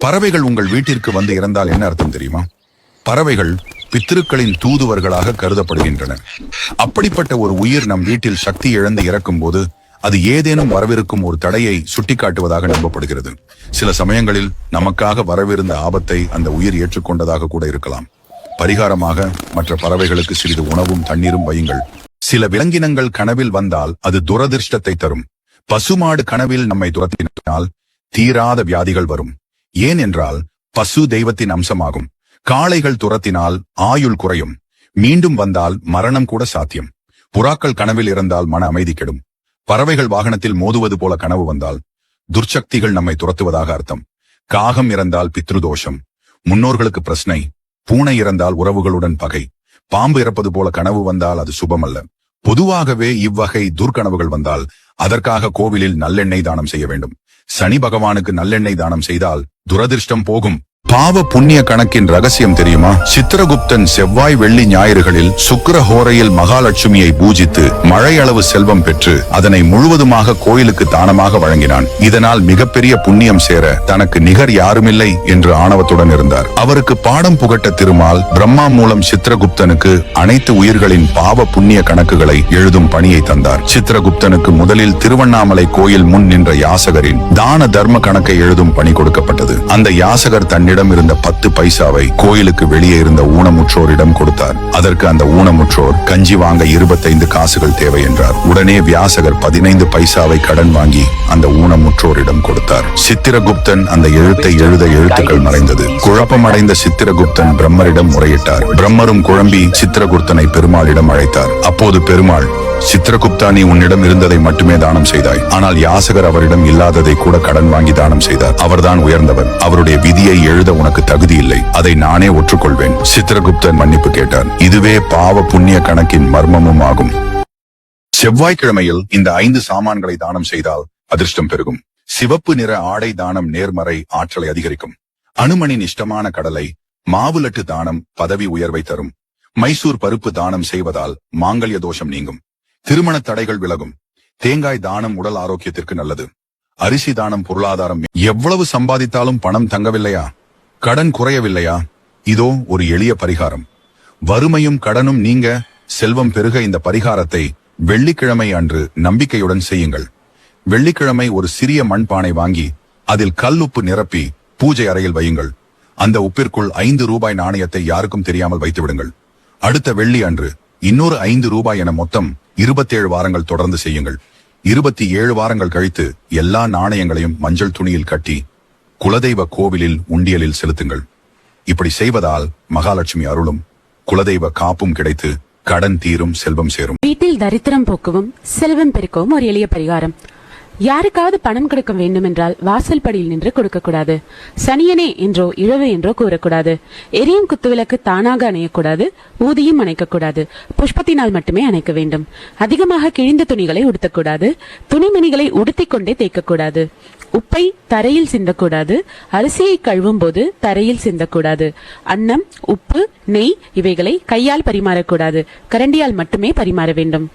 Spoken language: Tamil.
பறவைகள் உங்கள் வீட்டிற்கு வந்து இறந்தால் என்ன அர்த்தம் தெரியுமா? பறவைகள் பித்திருக்களின் தூதுவர்களாக கருதப்படுகின்றன. அப்படிப்பட்ட ஒரு உயிர் நம் வீட்டில் சக்தி இழந்து இறக்கும் போது அது ஏதேனும் வரவிருக்கும் ஒரு தடையை சுட்டிக்காட்டுவதாக நம்பப்படுகிறது. சில சமயங்களில் நமக்காக வரவிருந்த ஆபத்தை அந்த உயிர் ஏற்றுக்கொண்டதாக கூட இருக்கலாம். பரிகாரமாக மற்ற பறவைகளுக்கு சிறிது உணவும் தண்ணீரும் வையுங்கள். சில விலங்கினங்கள் கனவில் வந்தால் அது துரதிர்ஷ்டத்தை தரும். பசுமாடு கனவில் நம்மை துரத்தினால் தீராத வியாதிகள் வரும். ஏன் என்றால் பசு தெய்வத்தின் அம்சமாகும். காளைகள் துரத்தினால் ஆயுள் குறையும். மீண்டும் வந்தால் மரணம் கூட சாத்தியம். புறாக்கள் கனவில் இறந்தால் மன அமைதி கெடும். பறவைகள் வாகனத்தில் மோதுவது போல கனவு வந்தால் துர்ச்சக்திகள் நம்மை துரத்துவதாக அர்த்தம். காகம் இறந்தால் பித்ருதோஷம், முன்னோர்களுக்கு பிரச்சனை. பூனை இறந்தால் உறவுகளுடன் பகை. பாம்பு இறப்பது போல கனவு வந்தால் அது சுபமல்ல. பொதுவாகவே இவ்வகை துர்கனவுகள் வந்தால் அதற்காக கோவிலில் நல்லெண்ணெய் தானம் செய்ய வேண்டும். சனி பகவானுக்கு நல்லெண்ணெய் தானம் செய்தால் துரதிர்ஷ்டம் போகும். பாவ புண்ணிய கணக்கின் ரகசியம் தெரியுமா? சித்திரகுப்தன் செவ்வாய் வெள்ளி ஞாயிறுகளில் சுக்கிர ஹோரையில் மகாலட்சுமியை பூஜித்து மழை அளவு செல்வம் பெற்று அதனை முழுவதுமாக கோயிலுக்கு தானமாக வழங்கினான். இதனால் மிகப்பெரிய புண்ணியம் சேர தனக்கு நிகர் யாருமில்லை என்று ஆணவத்துடன் இருந்தார். அவருக்கு பாடம் புகட்ட திருமால் பிரம்மா மூலம் சித்திரகுப்தனுக்கு அனைத்து உயிர்களின் பாவ புண்ணிய கணக்குகளை எழுதும் பணியை தந்தார். சித்திரகுப்தனுக்கு முதலில் திருவண்ணாமலை கோயில் முன் நின்ற யாசகரின் தான தர்ம கணக்கை எழுதும் பணி கொடுக்கப்பட்டது. அந்த யாசகர் தன்னிடம் இருந்த 10 பைசாவை கோயிலுக்கு வெளியே இருந்த ஊனமுற்றோரிடம் கொடுத்தார். அதற்கு அந்த ஊனமுற்றோர் கஞ்சி வாங்க 25 காசுகள் தேவை என்றார். உடனே வியாசகர் 15 பைசாவை கடன் வாங்கி அந்த ஊனமுற்றோரிடம் கொடுத்தார். சித்திரகுப்தன் அந்த எழுத்தை எழுத எழுத்துக்கள் மறைந்தது. குழப்பமடைந்த சித்திரகுப்தன் பிரம்மரிடம் முறையிட்டார். பிரம்மரும் குழம்பி சித்திரகுப்தனை பெருமாளிடம் அழைத்தார். அப்போது பெருமாள், சித்திரகுப்தா, நீ உன்னிடம் இருந்ததை மட்டுமே தானம் செய்தாய். ஆனால் யாசகர் அவரிடம் இல்லாததை கூட கடன் வாங்கி தானம் செய்தார். அவர்தான் உயர்ந்தவர். அவருடைய விதியை எழுத உனக்கு தகுதி இல்லை. அதை நானே ஒற்றுக்கொள்வேன். சித்திரகுப்தன் மன்னிப்பு கேட்டார். இதுவே பாவ புண்ணிய கணக்கின் மர்மமும் ஆகும். செவ்வாய்க்கிழமையில் இந்த 5 சாமான்களை தானம் செய்தால் அதிர்ஷ்டம் பெருகும். சிவப்பு நிற ஆடை தானம் நேர்மறை ஆற்றலை அதிகரிக்கும். அனுமனின் இஷ்டமான கடலை மாவுலட்டு தானம் பதவி உயர்வை தரும். மைசூர் பருப்பு தானம் செய்வதால் மாங்கல்ய தோஷம் நீங்கும். திருமண தடைகள் விலகும். தேங்காய் தானம் உடல் ஆரோக்கியத்திற்கு நல்லது. அரிசி தானம் பொருளாதாரம். எவ்வளவு சம்பாதித்தாலும் பணம் தங்கவில்லையா? கடன் குறையவில்லையா? இதோ ஒரு எளிய பரிகாரம். வறுமையும் கடனும் நீங்க செல்வம் பெருக இந்த பரிகாரத்தை வெள்ளிக்கிழமை அன்று நம்பிக்கையுடன் செய்யுங்கள். வெள்ளிக்கிழமை ஒரு சிறிய மண்பானை வாங்கி அதில் கல்லுப்பு நிரப்பி பூஜை அறையில் வையுங்கள். அந்த உப்பிற்குள் 5 ரூபாய் நாணயத்தை யாருக்கும் தெரியாமல் வைத்து விடுங்கள். அடுத்த வெள்ளி அன்று இன்னொரு 5 ரூபாய் என மொத்தம் 27 வாரங்கள் தொடர்ந்து செய்யுங்கள். 27 வாரங்கள் கழித்து எல்லா நாணயங்களையும் மஞ்சள் துணியில் கட்டி குலதெய்வ கோவிலில் உண்டியலில் செலுத்துங்கள். இப்படி செய்வதால் மகாலட்சுமி அருளும் குலதெய்வ காப்பும் கிடைத்து கடன் தீரும், செல்வம் சேரும். வீட்டில் தரித்திரம் போக்கவும் செல்வம் பெருக்கவும் ஒரு எளிய பரிகாரம். யாருக்காவது பணம் கொடுக்க வேண்டும் என்றால் வாசல் படியில் நின்று கொடுக்க கூடாது. சனியனே என்றோ இழவு என்றோ கூறக்கூடாது. எரியும் குத்துவிளக்கு தானாக அணையக்கூடாது. ஊதியும் அணைக்கக்கூடாது. புஷ்பத்தினால் மட்டுமே அணைக்க வேண்டும். அதிகமாக கிழிந்த துணிகளை உடுத்தக்கூடாது. துணிமணிகளை உடுத்திக் கொண்டே தேய்க்கக்கூடாது. உப்பை தரையில் சிந்தக்கூடாது. அரிசியை கழுவும் போது தரையில் சிந்தக்கூடாது. அன்னம், உப்பு, நெய் இவைகளை கையால் பரிமாறக்கூடாது. கரண்டியால் மட்டுமே பரிமாற வேண்டும்.